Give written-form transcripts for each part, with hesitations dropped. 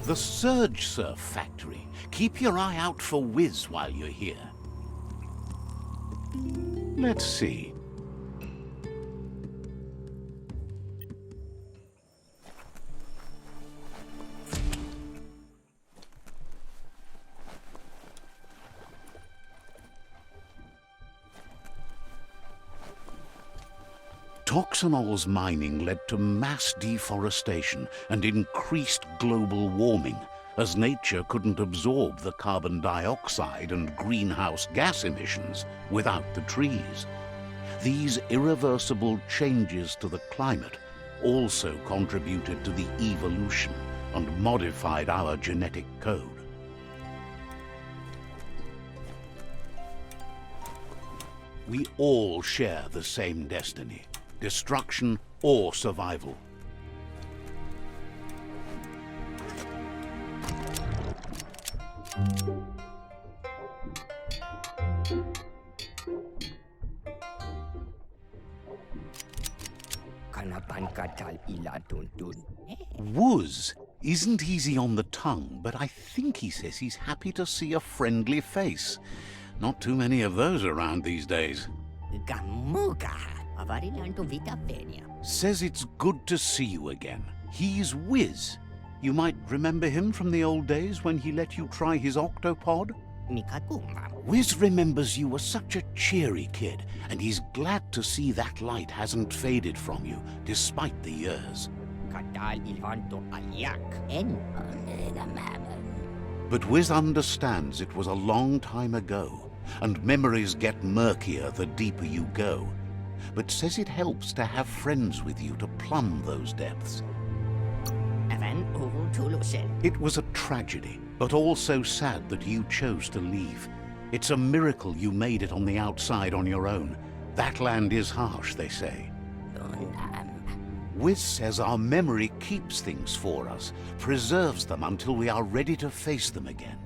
The Surge Surf Factory. Keep your eye out for Wiz while you're here. Let's see. Toxanol's mining led to mass deforestation and increased global warming, as nature couldn't absorb the carbon dioxide and greenhouse gas emissions without the trees. These irreversible changes to the climate also contributed to the evolution and modified our genetic code. We all share the same destiny. Destruction or survival. Wuz isn't easy on the tongue, but I think he says he's happy to see a friendly face. Not too many of those around these days. Says it's good to see you again. He's Wiz. You might remember him from the old days when he let you try his octopod? Wiz remembers you were such a cheery kid, and he's glad to see that light hasn't faded from you, despite the years. But Wiz understands it was a long time ago, and memories get murkier the deeper you go, but says it helps to have friends with you to plumb those depths. It was a tragedy, but also sad that you chose to leave. It's a miracle you made it on the outside on your own. That land is harsh, they say. Wiz says our memory keeps things for us, preserves them until we are ready to face them again.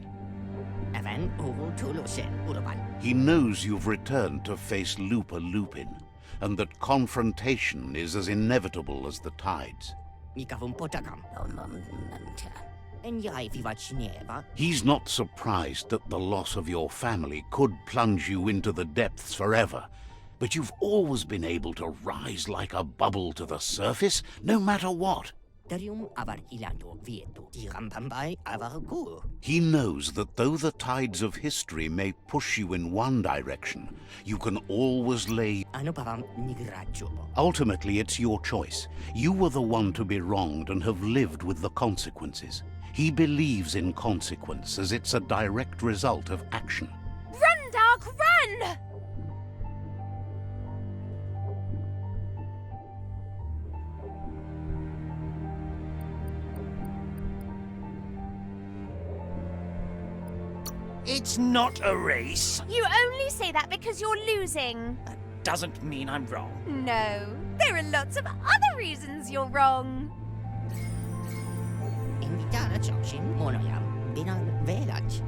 He knows you've returned to face Lupa Lupin, and that confrontation is as inevitable as the tides. He's not surprised that the loss of your family could plunge you into the depths forever, but you've always been able to rise like a bubble to the surface, no matter what. He knows that though the tides of history may push you in one direction, you can always lay... Ultimately, it's your choice. You were the one to be wronged and have lived with the consequences. He believes in consequence as it's a direct result of action. Run, Dark, run! It's not a race. You only say that because you're losing. That doesn't mean I'm wrong. No, there are lots of other reasons you're wrong.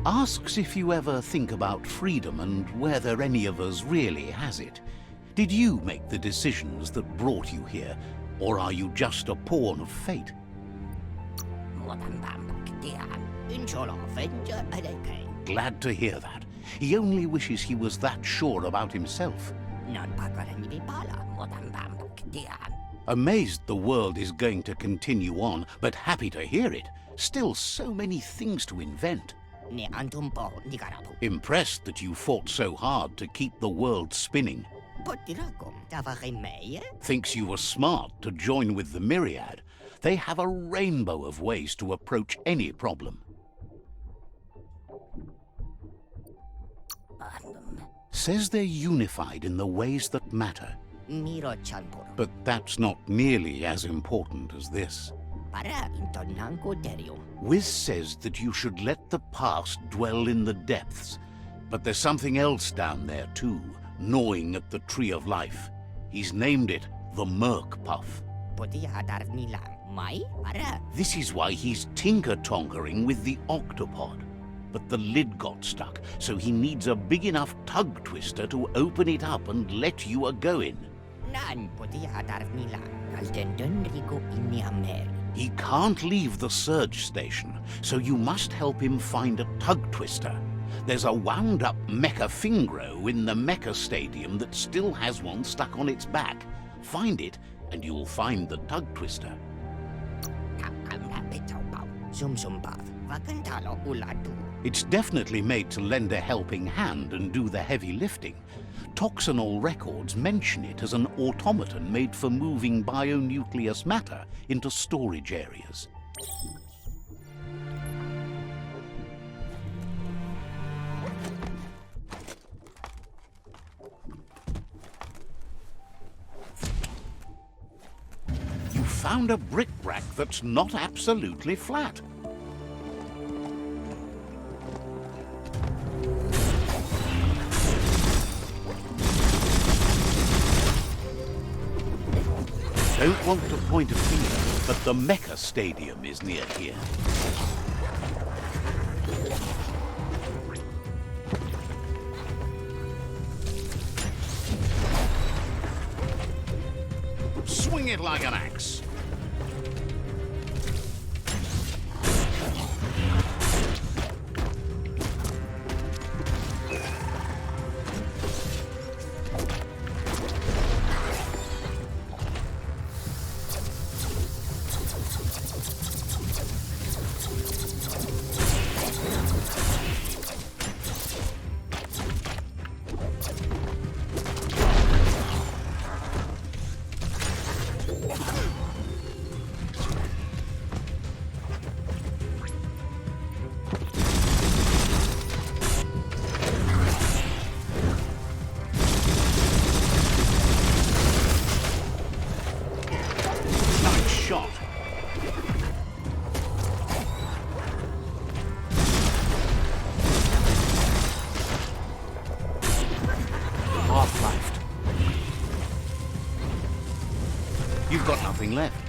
Asks if you ever think about freedom and whether any of us really has it. Did you make the decisions that brought you here, or are you just a pawn of fate? Glad to hear that. He only wishes he was that sure about himself. Amazed the world is going to continue on, but happy to hear it. Still so many things to invent. Impressed that you fought so hard to keep the world spinning. Thinks you were smart to join with the Myriad. They have a rainbow of ways to approach any problem. Says they're unified in the ways that matter. But that's not nearly as important as this. Wiz says that you should let the past dwell in the depths, but there's something else down there too, gnawing at the Tree of Life. He's named it the Merc Puff. This is why he's tinker-tonkering with the octopod. But the lid got stuck, so he needs a big enough tug twister to open it up and let you a-go in. He can't leave the surge station, so you must help him find a tug twister. There's a wound-up mecha fingro in the mecha stadium that still has one stuck on its back. Find it, and you'll find the tug twister. It's definitely made to lend a helping hand and do the heavy lifting. Toxanol records mention it as an automaton made for moving bionucleus matter into storage areas. You found a bric-brac that's not absolutely flat. Don't want to point a finger, but the mecha stadium is near here. Swing it like an axe. You've got nothing left.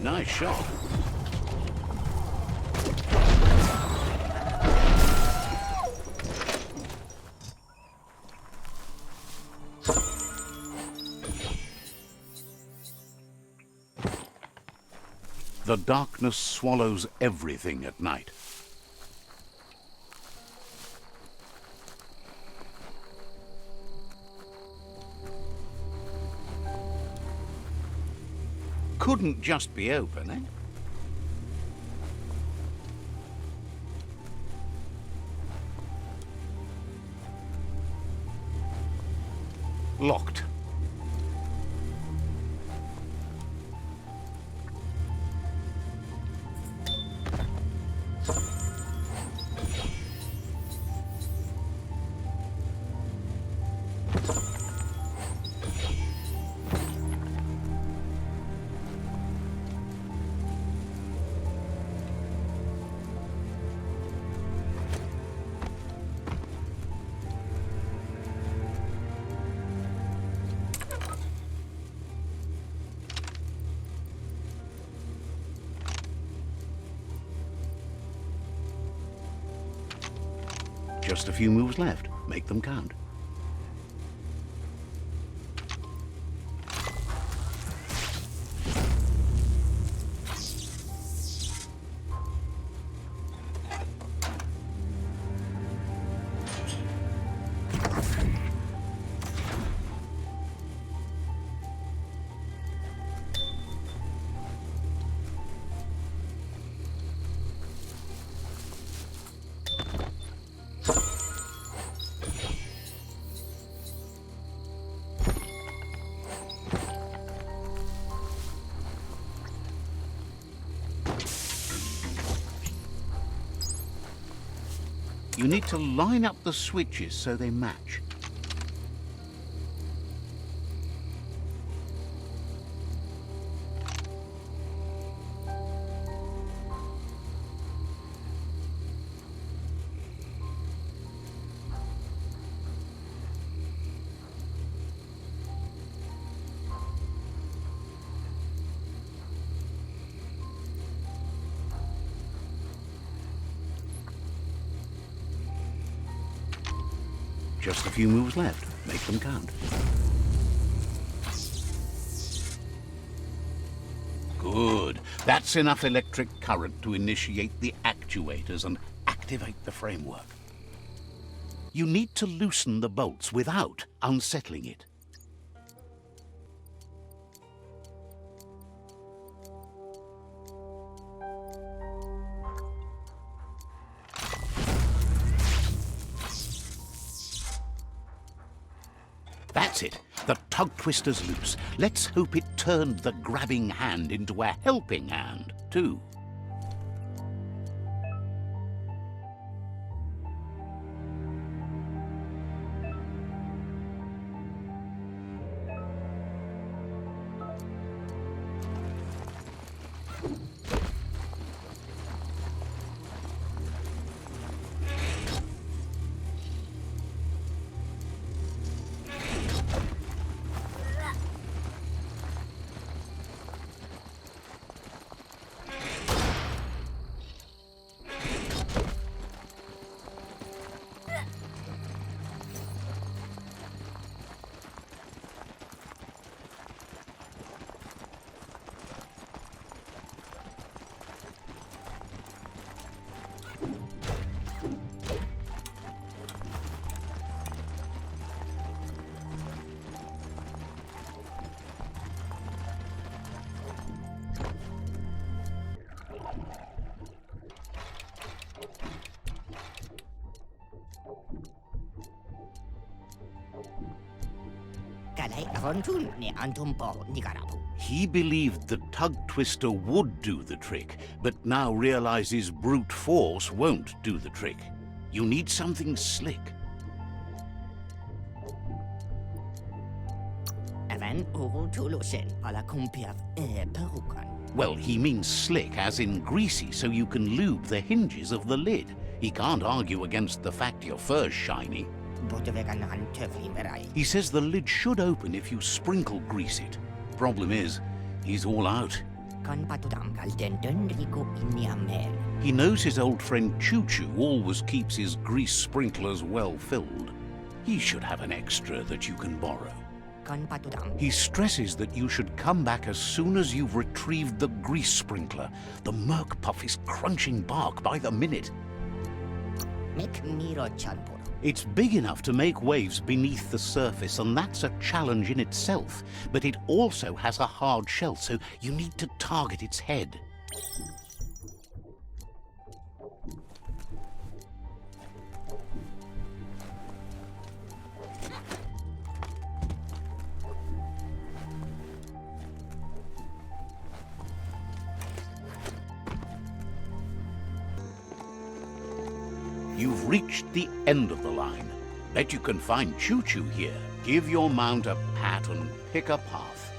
Nice shot. The darkness swallows everything at night. Couldn't just be open, eh? Locked. Just a few moves left. Make them count. You need to line up the switches so they match. Just a few moves left. Make them count. Good. That's enough electric current to initiate the actuators and activate the framework. You need to loosen the bolts without unsettling it. That's it. The tug twister's loose. Let's hope it turned the grabbing hand into a helping hand, too. He believed the tug twister would do the trick, but now realizes brute force won't do the trick. You need something slick. Well, he means slick as in greasy, so you can lube the hinges of the lid. He can't argue against the fact your fur's shiny. He says the lid should open if you sprinkle grease it. Problem is, he's all out. He knows his old friend Choo-Choo always keeps his grease sprinklers well filled. He should have an extra that you can borrow. He stresses that you should come back as soon as you've retrieved the grease sprinkler. The Merc Puff is crunching bark by the minute. It's big enough to make waves beneath the surface, and that's a challenge in itself. But it also has a hard shell, so you need to target its head. You've reached the end of the line. Bet you can find Choo-Choo here. Give your mount a pat and pick a path.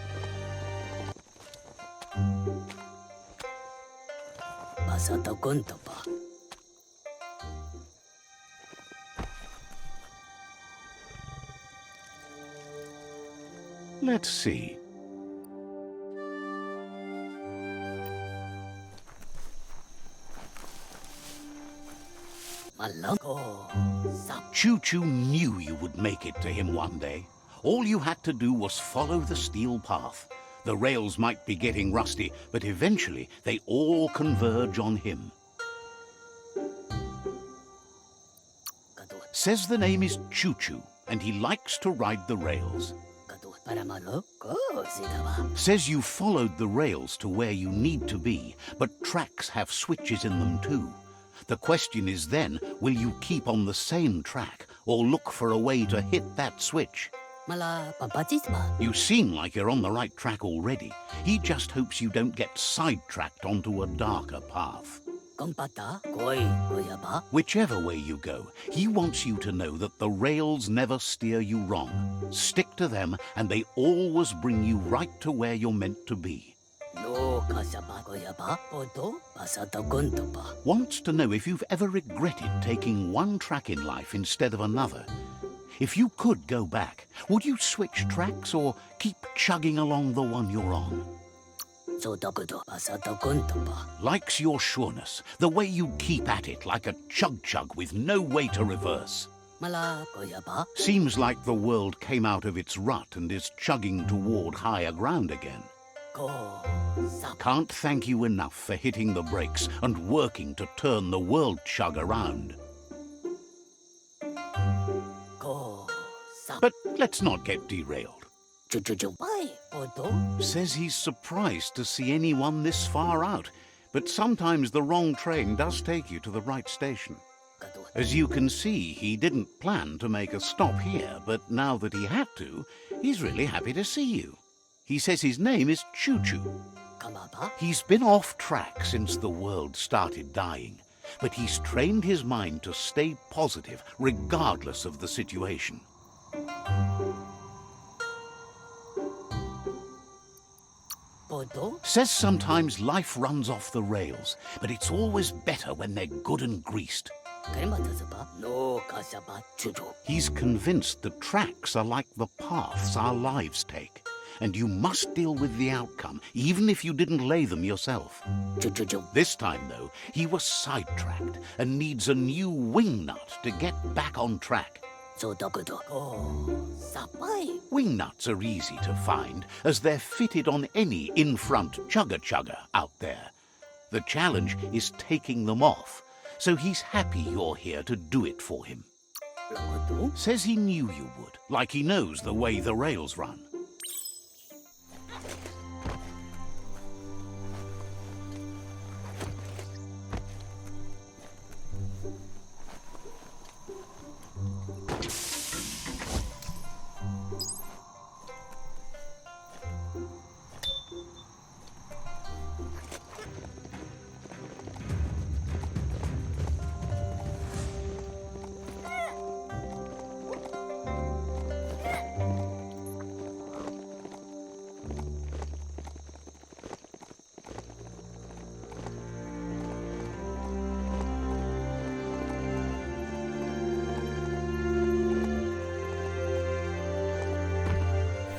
Let's see. Choo-Choo knew you would make it to him one day. All you had to do was follow the steel path. The rails might be getting rusty, but eventually they all converge on him. Says the name is Choo-Choo, and he likes to ride the rails. Says you followed the rails to where you need to be, but tracks have switches in them too. The question is then, will you keep on the same track or look for a way to hit that switch? You seem like you're on the right track already. He just hopes you don't get sidetracked onto a darker path. Whichever way you go, he wants you to know that the rails never steer you wrong. Stick to them, and they always bring you right to where you're meant to be. Wants to know if you've ever regretted taking one track in life instead of another. If you could go back, would you switch tracks or keep chugging along the one you're on? Likes your sureness, the way you keep at it like a chug-chug with no way to reverse. Seems like the world came out of its rut and is chugging toward higher ground again. Can't thank you enough for hitting the brakes and working to turn the world chug around. But let's not get derailed. Says he's surprised to see anyone this far out, but sometimes the wrong train does take you to the right station. As you can see, he didn't plan to make a stop here, but now that he had to, he's really happy to see you. He says his name is Choo Choo. He's been off track since the world started dying, but he's trained his mind to stay positive regardless of the situation. Says sometimes life runs off the rails, but it's always better when they're good and greased. He's convinced the tracks are like the paths our lives take, and you must deal with the outcome, even if you didn't lay them yourself. This time, though, he was sidetracked and needs a new wing nut to get back on track. Wing nuts are easy to find, as they're fitted on any in-front chugger-chugger out there. The challenge is taking them off, so he's happy you're here to do it for him. Says he knew you would, like he knows the way the rails run.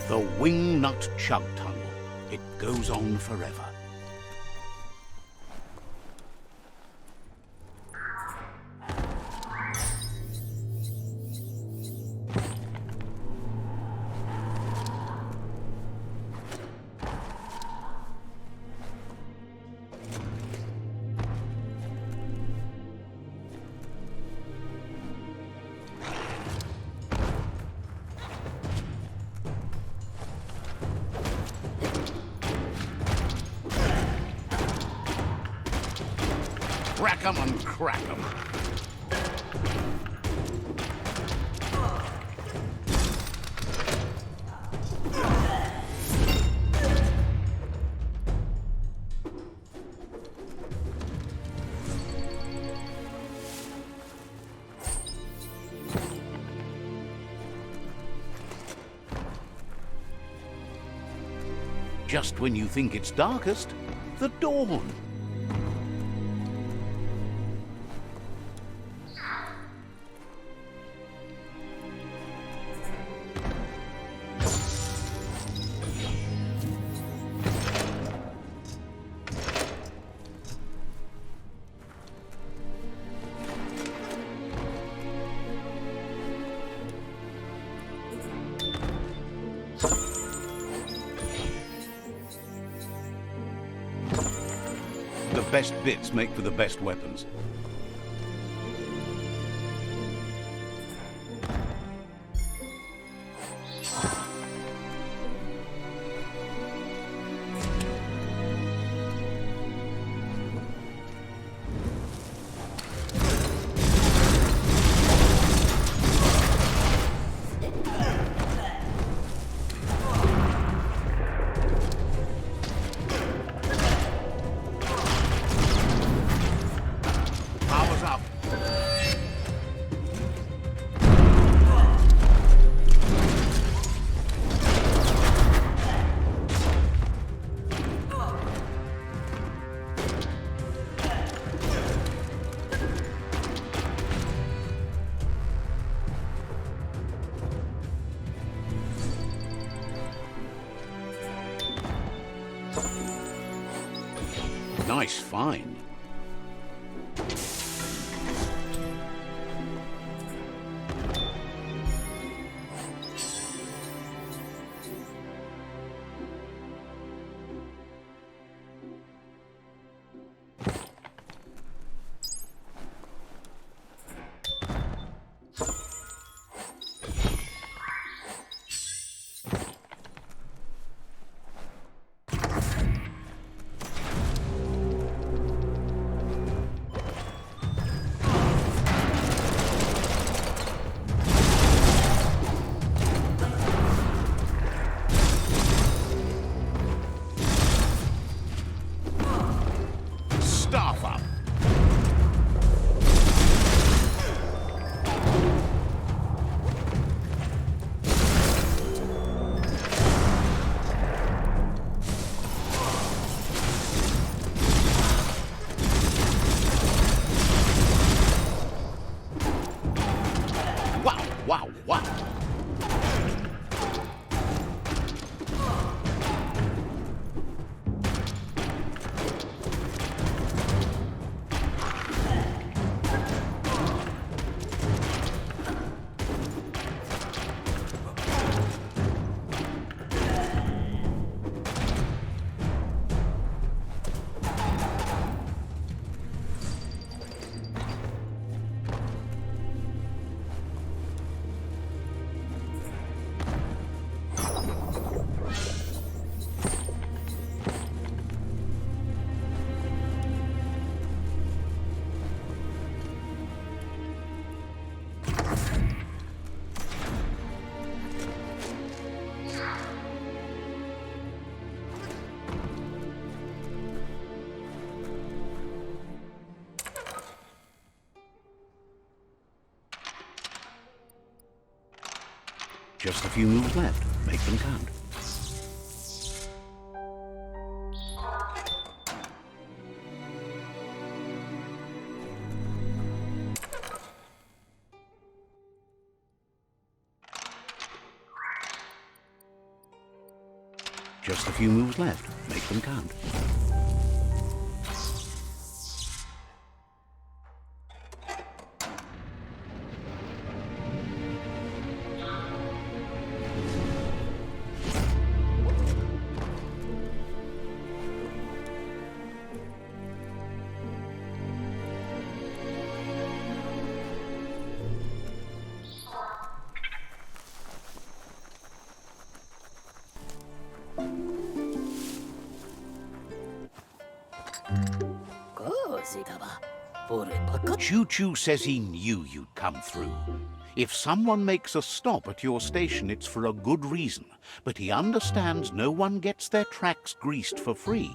The Wing Nut Chug Tunnel. It goes on forever. Crack 'em and crack 'em. Just when you think it's darkest, the dawn. The best bits make for the best weapons. Nice find. Staff up. Wow, wow, wow. Just a few moves left. Make them count. Just a few moves left. Make them count. Choo-Choo says he knew you'd come through. If someone makes a stop at your station, it's for a good reason. But he understands no one gets their tracks greased for free.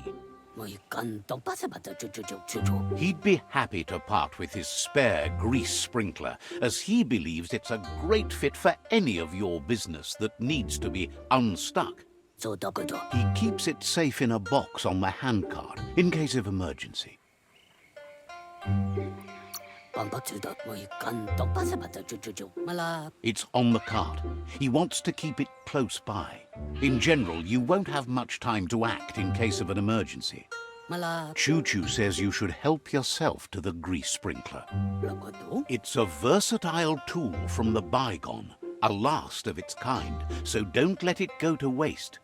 He'd be happy to part with his spare grease sprinkler, as he believes it's a great fit for any of your business that needs to be unstuck. He keeps it safe in a box on the handcart, in case of emergency. It's on the cart. He wants to keep it close by. In general, you won't have much time to act in case of an emergency. Choo-Choo says you should help yourself to the grease sprinkler. It's a versatile tool from the bygone, a last of its kind, so don't let it go to waste.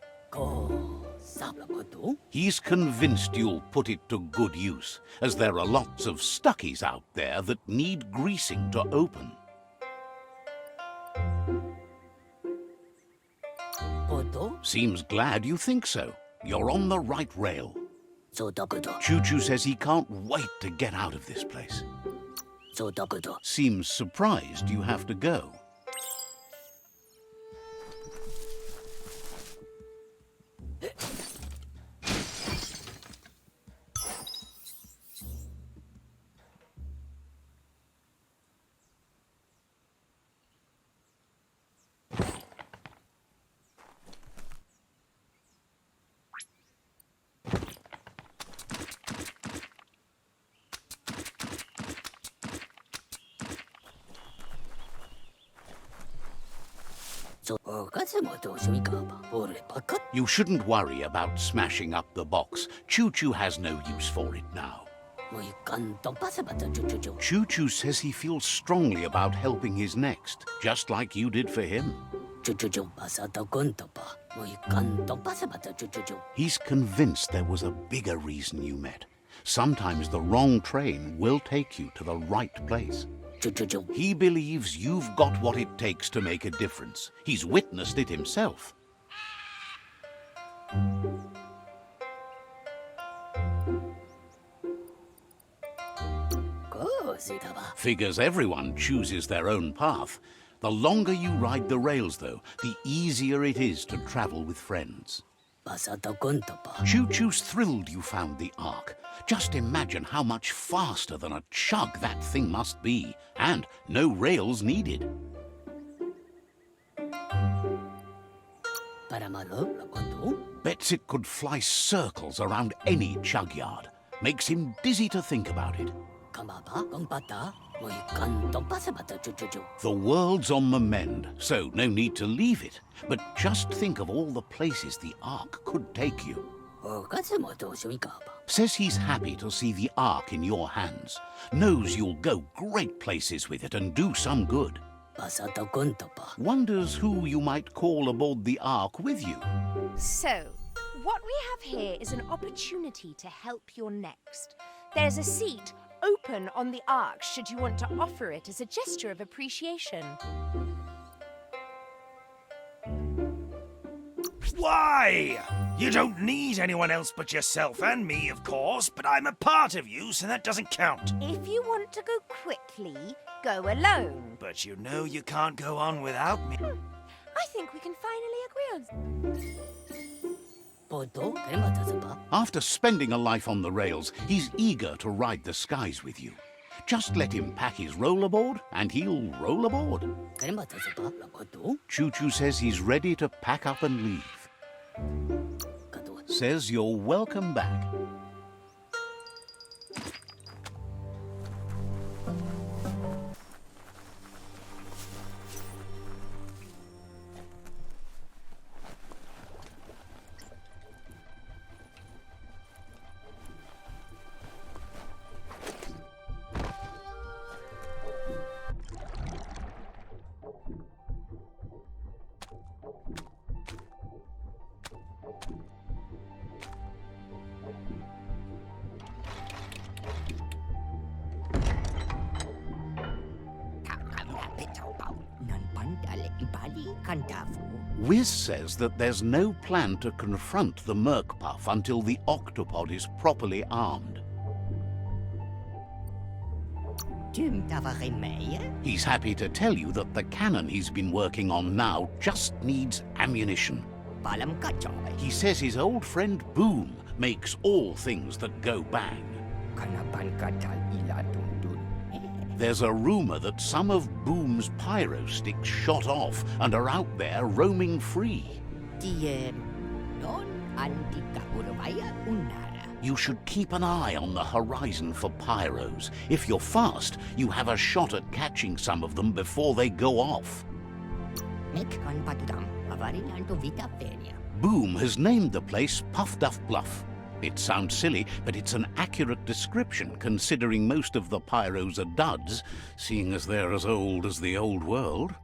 He's convinced you'll put it to good use, as there are lots of stuckies out there that need greasing to open. Seems glad you think so. You're on the right rail. Choo-Choo says he can't wait to get out of this place. Seems surprised you have to go. You shouldn't worry about smashing up the box. Choo-Choo has no use for it now. Choo-Choo says he feels strongly about helping his next, just like you did for him. He's convinced there was a bigger reason you met. Sometimes the wrong train will take you to the right place. He believes you've got what it takes to make a difference. He's witnessed it himself. Figures everyone chooses their own path. The longer you ride the rails, though, the easier it is to travel with friends. Choo-Choo's thrilled you found the Ark. Just imagine how much faster than a chug that thing must be, and no rails needed. Bets it could fly circles around any chug yard. Makes him dizzy to think about it. The world's on the mend, so no need to leave it. But just think of all the places the Ark could take you. Says he's happy to see the Ark in your hands. Knows you'll go great places with it and do some good. Wonders who you might call aboard the Ark with you. So, what we have here is an opportunity to help your next. There's a seat open on the Ark should you want to offer it as a gesture of appreciation. Why? You don't need anyone else but yourself and me, of course, but I'm a part of you, so that doesn't count. If you want to go quickly, go alone. But you know you can't go on without me. I think we can finally agree on... After spending a life on the rails, he's eager to ride the skies with you. Just let him pack his rollerboard and he'll roll aboard. Choo-Choo says he's ready to pack up and leave. Says you're welcome back. Wiz says that there's no plan to confront the Merkpuff until the octopod is properly armed. He's happy to tell you that the cannon he's been working on now just needs ammunition. He says his old friend Boom makes all things that go bang. There's a rumor that some of Boom's pyro sticks shot off and are out there roaming free. You should keep an eye on the horizon for pyros. If you're fast, you have a shot at catching some of them before they go off. Boom has named the place Puff Duff Bluff. It sounds silly, but it's an accurate description considering most of the pyros are duds, seeing as they're as old as the old world.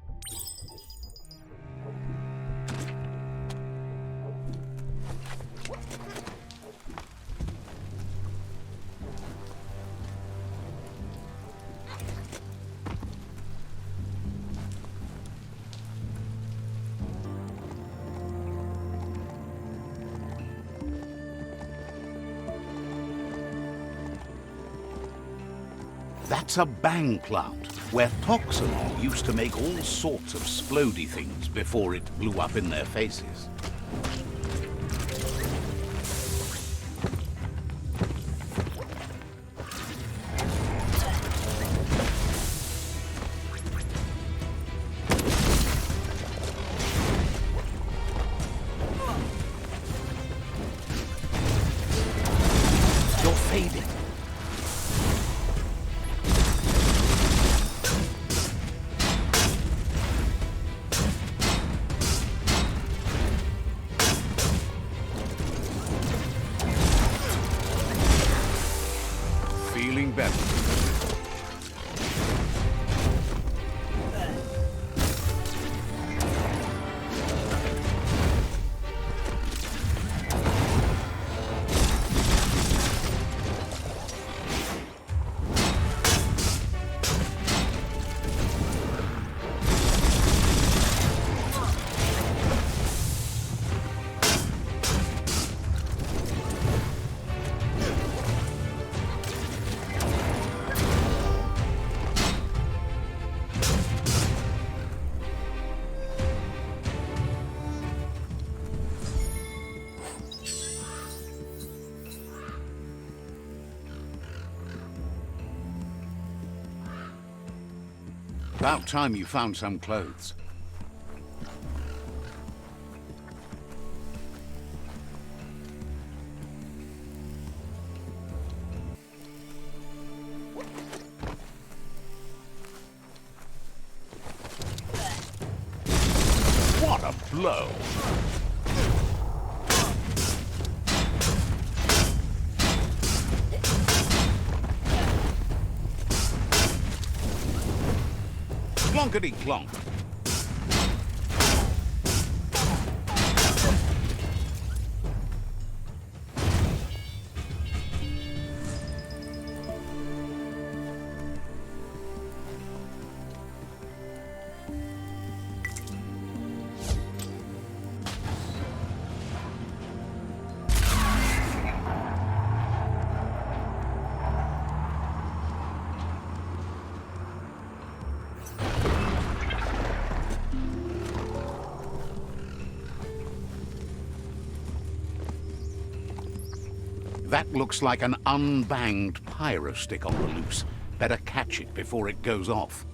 That's a bang plant, where Toxanol used to make all sorts of splody things before it blew up in their faces. You're fading. About time you found some clothes. What a blow! Clonkety clonk. That looks like an unbanged pyro stick on the loose. Better catch it before it goes off.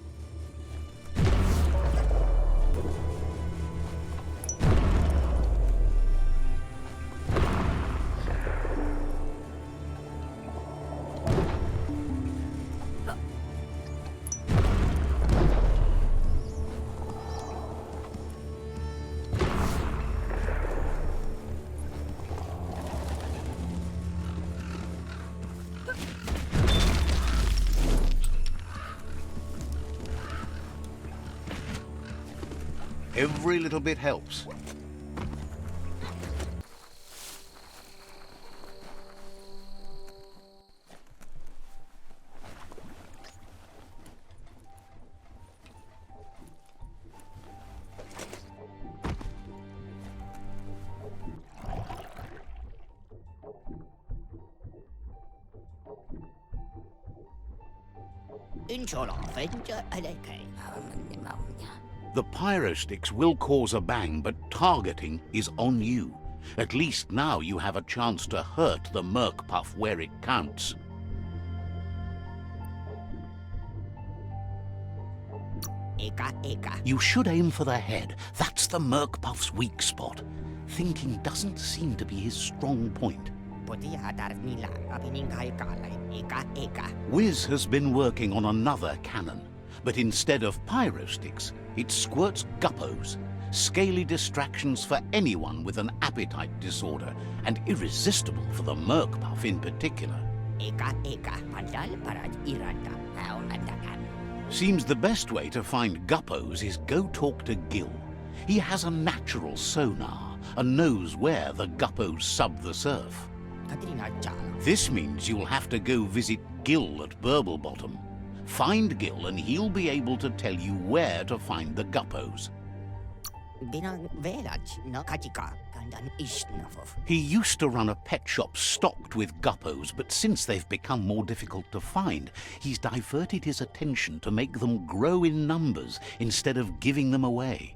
Every little bit helps. The pyro sticks will cause a bang, but targeting is on you. At least now you have a chance to hurt the Merc Puff where it counts. You should aim for the head. That's the Merc Puff's weak spot. Thinking doesn't seem to be his strong point. Wiz has been working on another cannon, but instead of pyro sticks, it squirts guppos, scaly distractions for anyone with an appetite disorder, and irresistible for the Merc Puff in particular. Seems the best way to find guppos is go talk to Gil. He has a natural sonar and knows where the guppos sub the surf. This means you'll have to go visit Gil at Burblebottom. Find Gil and he'll be able to tell you where to find the guppos. He used to run a pet shop stocked with guppos, but since they've become more difficult to find, he's diverted his attention to make them grow in numbers instead of giving them away.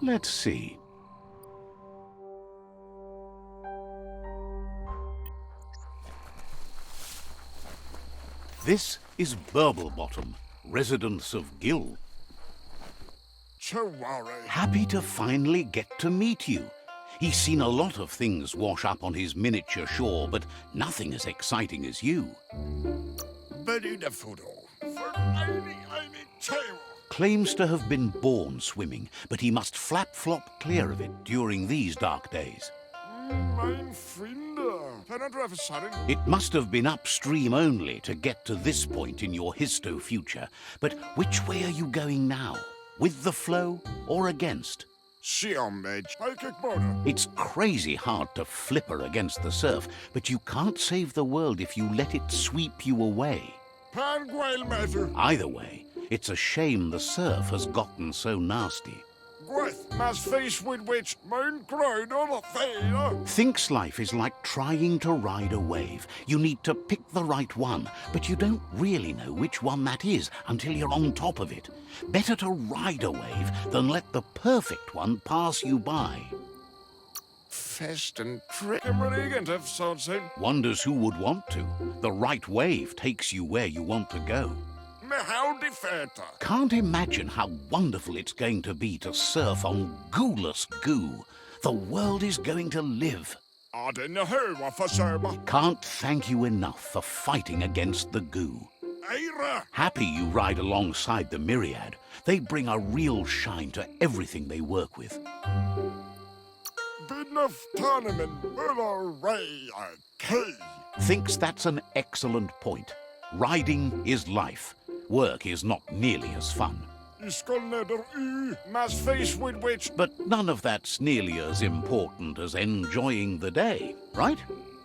Let's see. This is Burblebottom, residence of Gil. to worry. Happy to finally get to meet you. He's seen a lot of things wash up on his miniature shore, but nothing as exciting as you. Betty the Foodle. For Amy Taylor. Claims to have been born swimming, but he must flap-flop clear of it during these dark days. Mein Friende. Can I drive a sudden? It must have been upstream only to get to this point in your histo-future. But which way are you going now? With the flow or against? Siomage. Motor. It's crazy hard to flipper against the surf, but you can't save the world if you let it sweep you away. Panguail matter. Either way, it's a shame the surf has gotten so nasty. Gweth must face with which moon grown on a fair. Thinks life is like trying to ride a wave. You need to pick the right one, but you don't really know which one that is until you're on top of it. Better to ride a wave than let the perfect one pass you by. Fest and trick of something. Wonders who would want to. The right wave takes you where you want to go. Howdy feta. Can't imagine how wonderful it's going to be to surf on gooless goo. The world is going to live. I didn't know what for Serba. Can't thank you enough for fighting against the goo. Aira. Happy you ride alongside the myriad. They bring a real shine to everything they work with. Big enough tournament, but array a key. Thinks that's an excellent point. Riding is life. Work is not nearly as fun. Must face with which. But none of that's nearly as important as enjoying the day, right?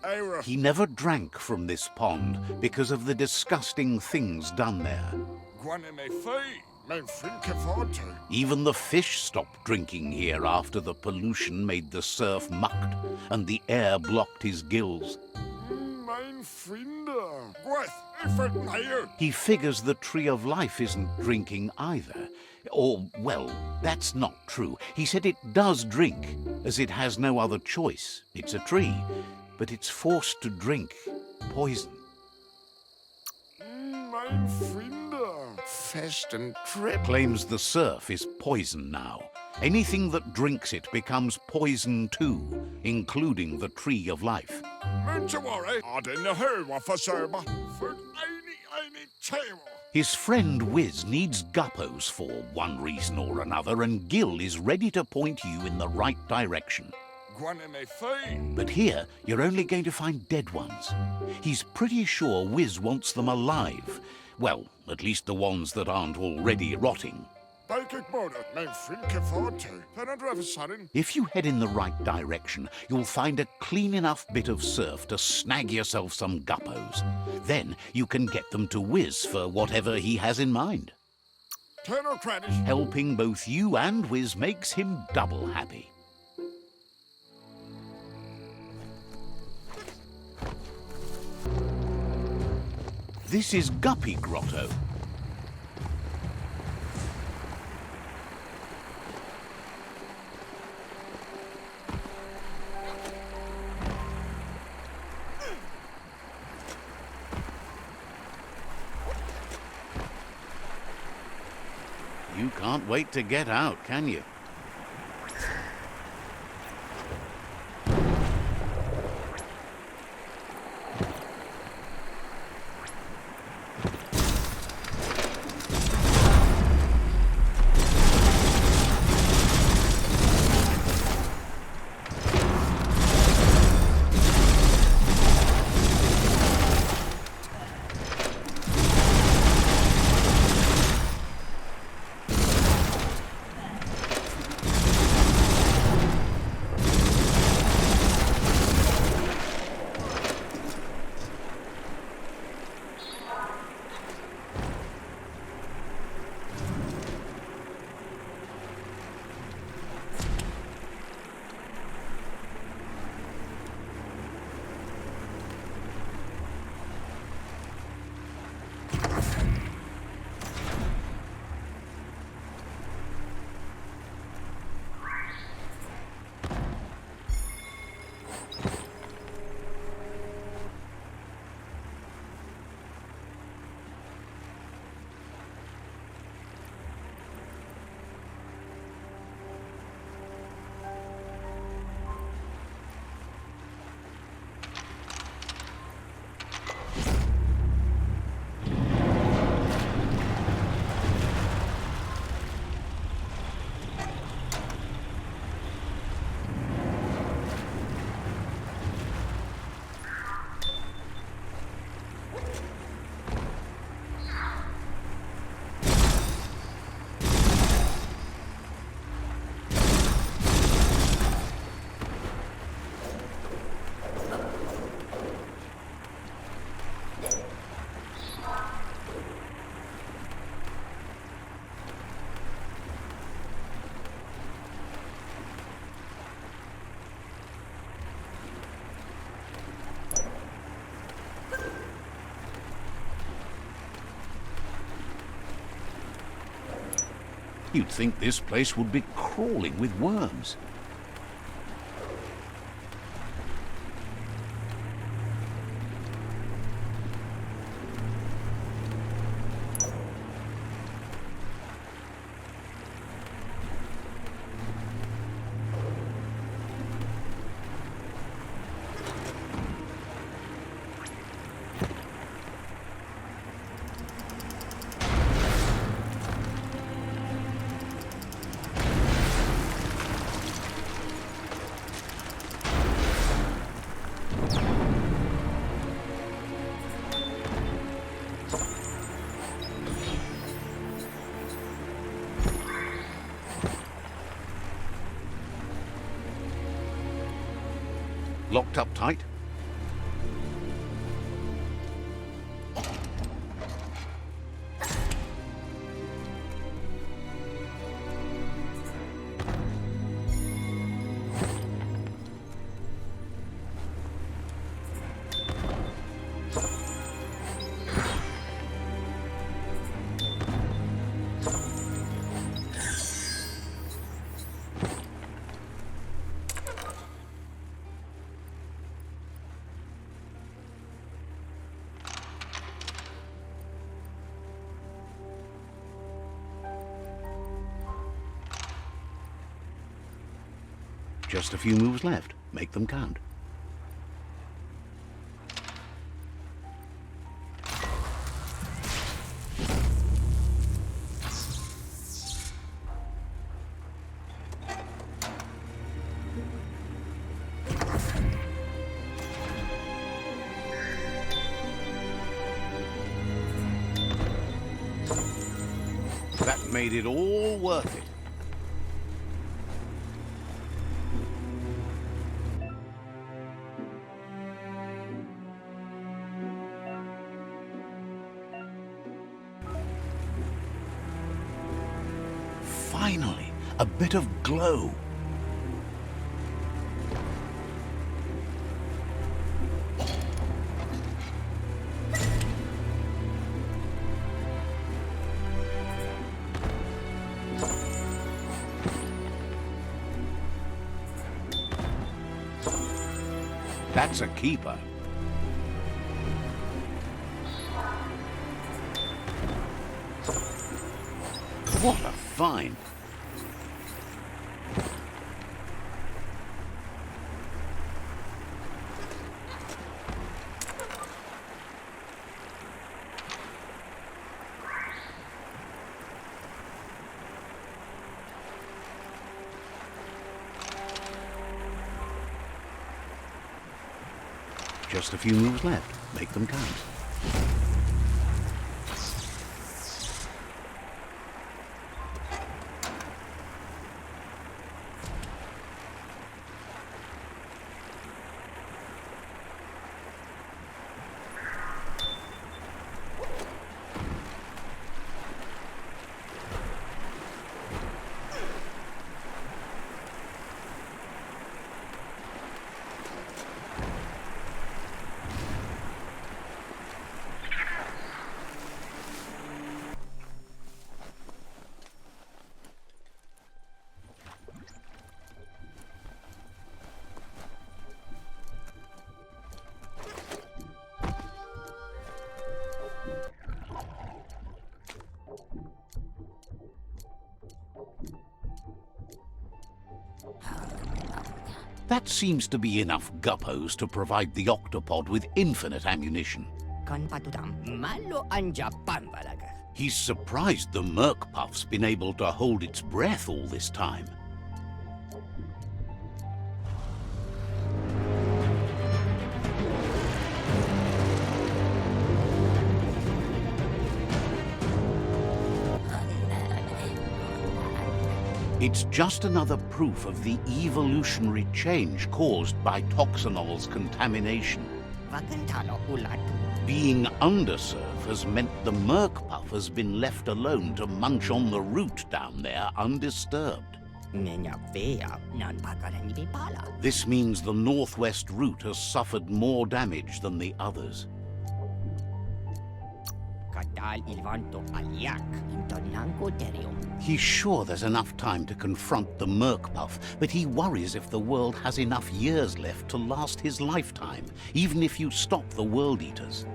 Aira. He never drank from this pond because of the disgusting things done there. Even the fish stopped drinking here after the pollution made the surf mucked and the air blocked his gills. He figures the tree of life isn't drinking either. Or, well, that's not true. He said it does drink, as it has no other choice. It's a tree, but it's forced to drink poison. Mein Friende. Fest and trip. Claims the surf is poison now. Anything that drinks it becomes poison too, including the tree of life. I didn't know what for Serba. For any table. His friend Wiz needs guppos for one reason or another, and Gil is ready to point you in the right direction. But here, you're only going to find dead ones. He's pretty sure Wiz wants them alive. Well, at least the ones that aren't already rotting. If you head in the right direction, you'll find a clean enough bit of surf to snag yourself some guppos. Then you can get them to Wiz for whatever he has in mind. Helping both you and Wiz makes him double happy. This is Guppy Grotto. You can't wait to get out, can you? You'd think this place would be crawling with worms. Locked up tight? Just a few moves left. Make them count. That made it all worth it. Finally, a bit of glow. That's a keeper. What a find! Just a few moves left. Make them count. That seems to be enough guppos to provide the octopod with infinite ammunition. He's surprised the Merc-Puff's been able to hold its breath all this time. It's just another proof of the evolutionary change caused by Toxanol's contamination. Being undersurf has meant the Merc-Puff has been left alone to munch on the root down there undisturbed. This means the northwest route has suffered more damage than the others. tal il vanto aliac intonanco terium. He's sure there's enough time to confront the Merkpuff, but he worries if the world has enough years left to last his lifetime, even if you stop the World Eaters.